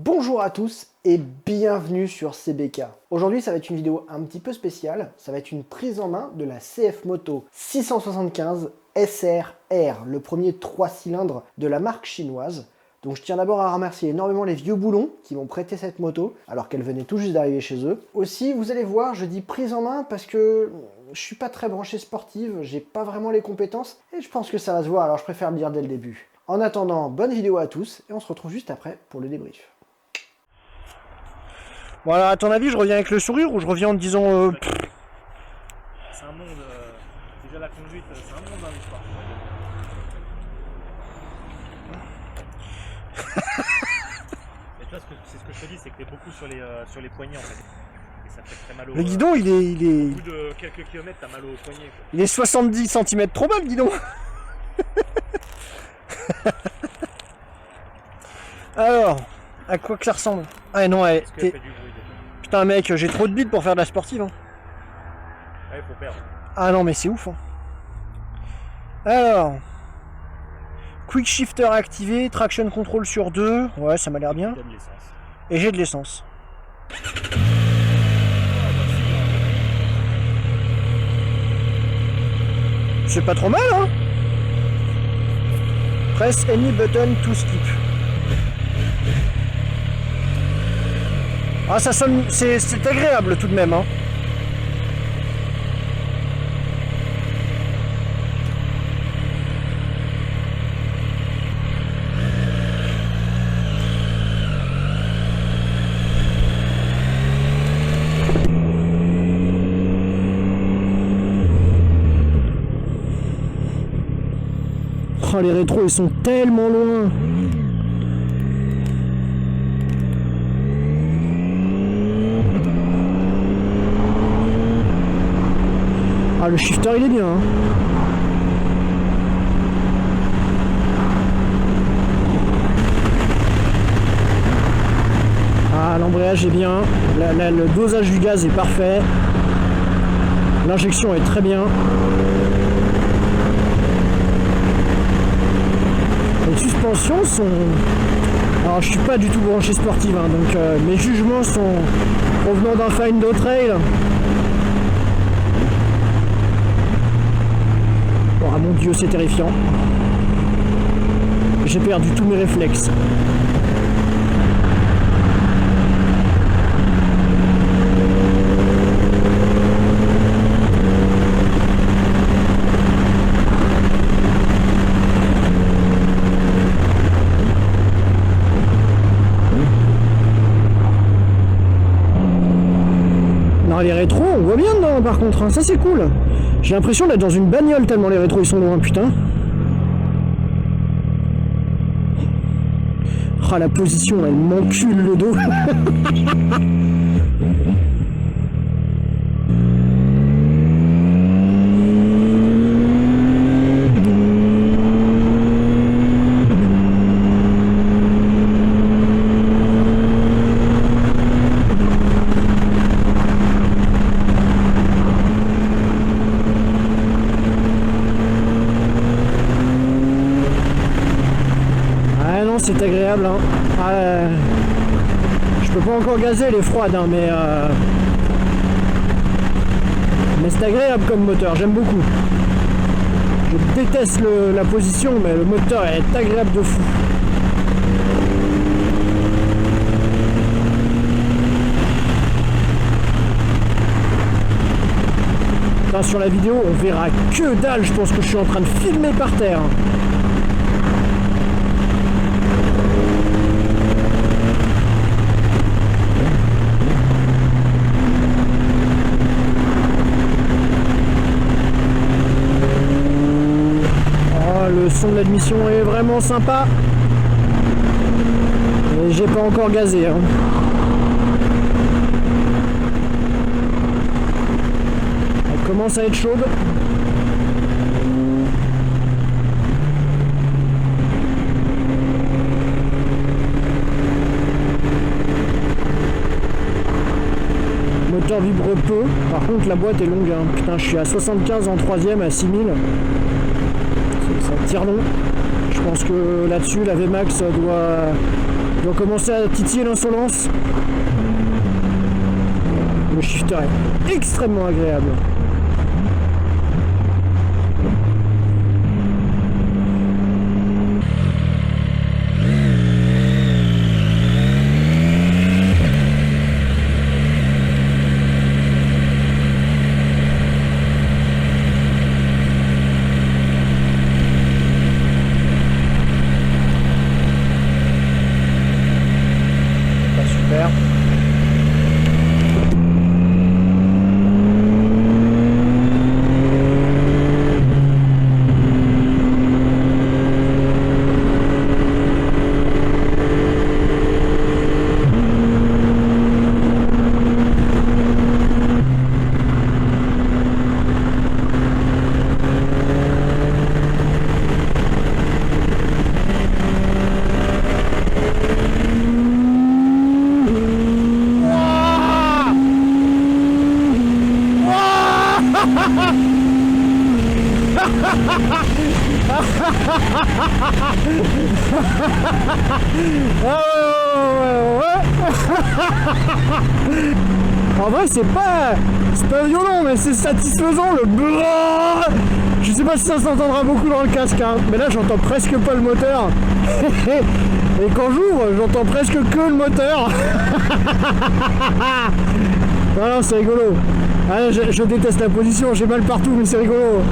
Bonjour à tous et bienvenue sur CBK. Aujourd'hui ça va être une vidéo un petit peu spéciale, ça va être une prise en main de la CF Moto 675 SR-R, le premier 3 cylindres de la marque chinoise. Donc je tiens d'abord à remercier énormément les vieux boulons qui m'ont prêté cette moto, alors qu'elle venait tout juste d'arriver chez eux. Aussi, vous allez voir, je dis prise en main parce que je suis pas très branché sportive, j'ai pas vraiment les compétences, et je pense que ça va se voir, alors je préfère le dire dès le début. En attendant, bonne vidéo à tous, et on se retrouve juste après pour le débrief. Bon alors à ton avis, je reviens avec le sourire ou je reviens en te disant... C'est un monde, déjà la conduite, c'est un monde dans l'histoire. Et toi, c'est ce que je te dis, c'est que t'es beaucoup sur les poignets en fait. Et ça fait très mal au... Le guidon, il est... Au bout de quelques kilomètres, t'as mal aux poignets. Quoi. Il est 70 cm trop bas le guidon. Alors, à quoi que ça ressemble? Ah non, ouais, Est-ce qu'elle fait du bruit déjà? Putain mec, j'ai trop de bide pour faire de la sportive. Hein. Ouais, faut perdre. Ah non mais c'est ouf. Hein. Alors, Quick Shifter activé, Traction Control sur 2. Ouais, ça m'a l'air bien. Il y a de l'essence. Et j'ai de l'essence. C'est pas trop mal, hein. Press any button to skip. Ah, ça sonne... C'est agréable tout de même, hein. Oh, les rétros, ils sont tellement loin. Ah, le shifter, il est bien. Hein. Ah, l'embrayage est bien. Le dosage du gaz est parfait. L'injection est très bien. Les suspensions sont... Alors je suis pas du tout branché sportive, hein, donc mes jugements sont provenant d'un Findo Trail. Oh mon dieu, c'est terrifiant. J'ai perdu tous mes réflexes. Les rétros, on voit bien dedans par contre, hein. Ça c'est cool. J'ai l'impression d'être dans une bagnole tellement les rétros ils sont loin, putain. Ah, la position, elle m'encule le dos. C'est agréable, hein. Je peux pas encore gazer, elle est froide, hein, mais c'est agréable comme moteur, j'aime beaucoup. Je déteste la position, mais le moteur est agréable de fou. Enfin, sur la vidéo, on verra que dalle, je pense que je suis en train de filmer par terre. Le son de l'admission est vraiment sympa. Et j'ai pas encore gazé. Hein. Elle commence à être chaude. Le moteur vibre peu. Par contre la boîte est longue. Hein. Putain, je suis à 75 en troisième à 6000. Ça tire long. Je pense que là-dessus, la VMAX doit Je dois commencer à titiller l'insolence. Le shifter est extrêmement agréable. Super. En vrai c'est pas violent mais c'est satisfaisant le brrrr. Je sais pas si ça s'entendra beaucoup dans le casque hein, mais là j'entends presque pas le moteur. Et quand j'ouvre j'entends presque que le moteur. Non c'est rigolo. Ah, je déteste la position, j'ai mal partout mais c'est rigolo.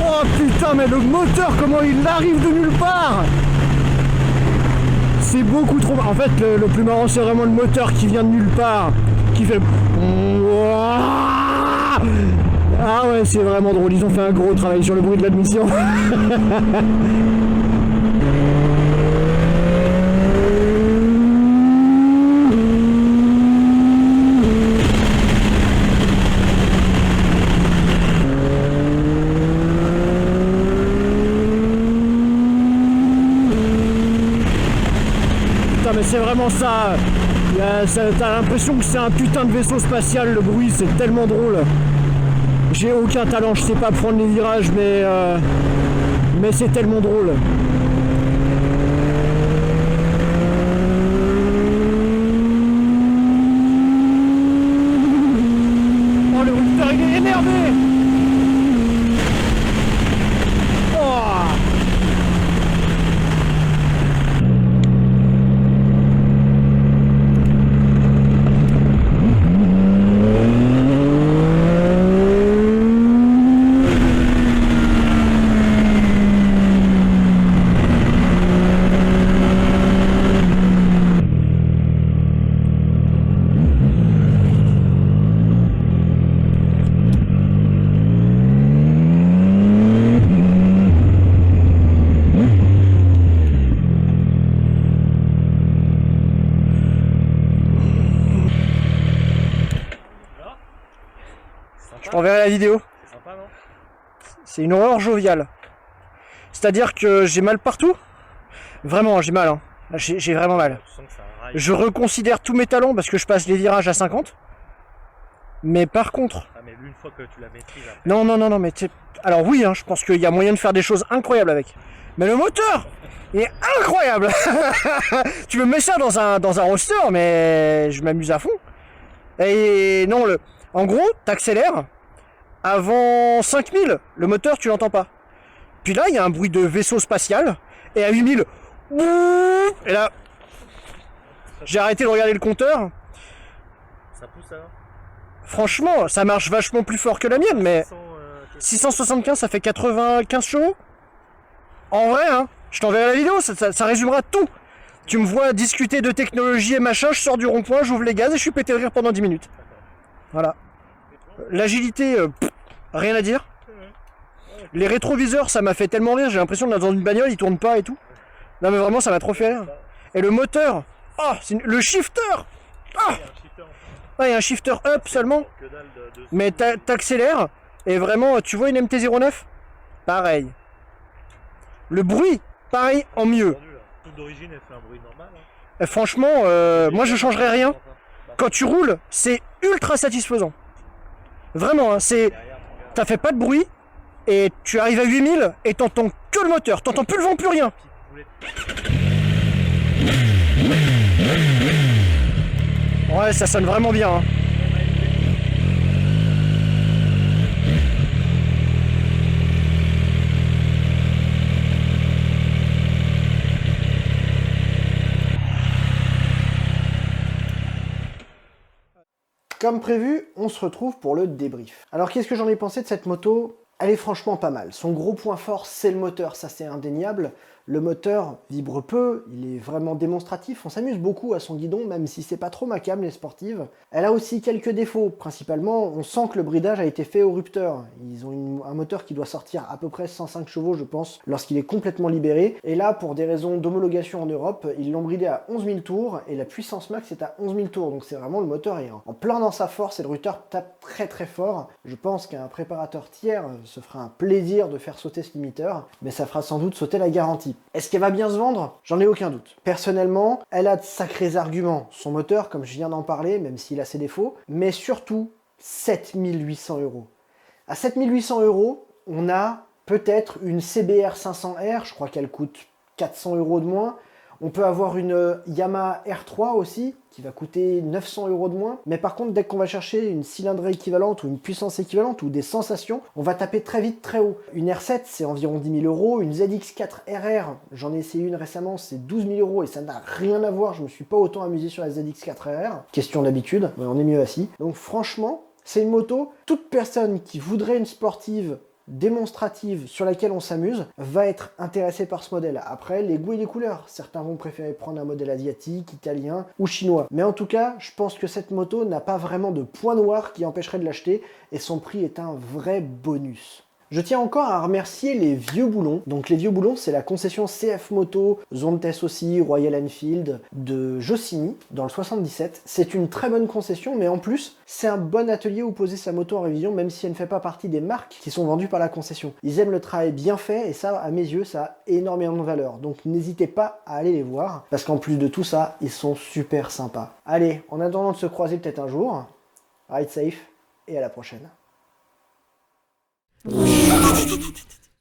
Oh putain mais le moteur comment il arrive de nulle part. C'est beaucoup trop... En fait le plus marrant c'est vraiment le moteur qui vient de nulle part. Qui fait... Ah ouais c'est vraiment drôle, ils ont fait un gros travail sur le bruit de l'admission. Mais c'est vraiment ça. T'as l'impression que c'est un putain de vaisseau spatial, le bruit, c'est tellement drôle. J'ai aucun talent, je sais pas prendre les virages, mais c'est tellement drôle. Oh, le routeur, il est énervé. Je t'enverrai la vidéo. C'est sympa, non? C'est une horreur joviale. C'est-à-dire que j'ai mal partout. Vraiment, j'ai mal. Hein. J'ai vraiment mal. Tu sens que c'est un rail. Je reconsidère tous mes talents parce que je passe les virages à 50. Mais par contre... Ah mais une fois que tu la maîtrises après... Non, mais alors oui, hein, je pense qu'il y a moyen de faire des choses incroyables avec. Mais le moteur, il est incroyable. Tu me mets ça dans un roster, mais je m'amuse à fond. Et non, en gros, t'accélères. Avant 5000, le moteur, tu l'entends pas. Puis là, il y a un bruit de vaisseau spatial. Et à 8000, et là, j'ai arrêté de regarder le compteur. Ça pousse alors? Franchement, ça marche vachement plus fort que la mienne, mais 675, ça fait 95 chevaux. En vrai, hein, je t'enverrai la vidéo, ça résumera tout. Tu me vois discuter de technologie et machin, je sors du rond-point, j'ouvre les gaz et je suis pété de rire pendant 10 minutes. Voilà. L'agilité, rien à dire. Les rétroviseurs, ça m'a fait tellement rire, j'ai l'impression d'être dans une bagnole, il tourne pas et tout. Non mais vraiment, ça m'a trop fait rire. Et le moteur, oh, le shifter, Il y a un shifter. Ah, il y a un shifter up seulement. Que dalle de Mais t'accélères et vraiment, tu vois une MT-09? Pareil. Le bruit, pareil, en mieux. Tout d'origine, elle fait un bruit normal. Hein. Et franchement, moi je changerais rien. Quand tu roules, c'est ultra satisfaisant. Vraiment, hein, c'est... T'as fait pas de bruit et tu arrives à 8000 et t'entends que le moteur. T'entends plus le vent, plus rien. Ouais, ça sonne vraiment bien. Hein. Comme prévu, on se retrouve pour le débrief. Alors qu'est-ce que j'en ai pensé de cette moto? Elle est franchement pas mal. Son gros point fort, c'est le moteur, ça c'est indéniable. Le moteur vibre peu, il est vraiment démonstratif, on s'amuse beaucoup à son guidon, même si c'est pas trop ma came les sportives. Elle a aussi quelques défauts, principalement on sent que le bridage a été fait au rupteur. Ils ont un moteur qui doit sortir à peu près 105 chevaux je pense, lorsqu'il est complètement libéré. Et là, pour des raisons d'homologation en Europe, ils l'ont bridé à 11 000 tours, et la puissance max est à 11 000 tours, donc c'est vraiment le moteur est en plein dans sa force, et le rupteur tape très très fort. Je pense qu'un préparateur tiers se fera un plaisir de faire sauter ce limiteur, mais ça fera sans doute sauter la garantie. Est-ce qu'elle va bien se vendre? J'en ai aucun doute. Personnellement, elle a de sacrés arguments. Son moteur, comme je viens d'en parler, même s'il a ses défauts, mais surtout 7 800 €. À 7 800 €, on a peut-être une CBR 500R, je crois qu'elle coûte 400 € de moins. On peut avoir une Yamaha R3 aussi, qui va coûter 900 € de moins. Mais par contre, dès qu'on va chercher une cylindrée équivalente ou une puissance équivalente ou des sensations, on va taper très vite très haut. Une R7, c'est environ 10 000 €. Une ZX4 RR, j'en ai essayé une récemment, c'est 12 000 € et ça n'a rien à voir. Je me suis pas autant amusé sur la ZX4 RR. Question d'habitude, on est mieux assis. Donc franchement, c'est une moto, toute personne qui voudrait une sportive démonstrative sur laquelle on s'amuse va être intéressé par ce modèle. Après, les goûts et les couleurs. Certains vont préférer prendre un modèle asiatique, italien ou chinois. Mais en tout cas, je pense que cette moto n'a pas vraiment de point noir qui empêcherait de l'acheter et son prix est un vrai bonus. Je tiens encore à remercier les Vieux Boulons. Donc les Vieux Boulons, c'est la concession CF Moto, Zone Test aussi, Royal Enfield, de Jossigny, dans le 77. C'est une très bonne concession, mais en plus, c'est un bon atelier où poser sa moto en révision, même si elle ne fait pas partie des marques qui sont vendues par la concession. Ils aiment le travail bien fait, et ça, à mes yeux, ça a énormément de valeur. Donc n'hésitez pas à aller les voir, parce qu'en plus de tout ça, ils sont super sympas. Allez, en attendant de se croiser peut-être un jour, ride safe, et à la prochaine.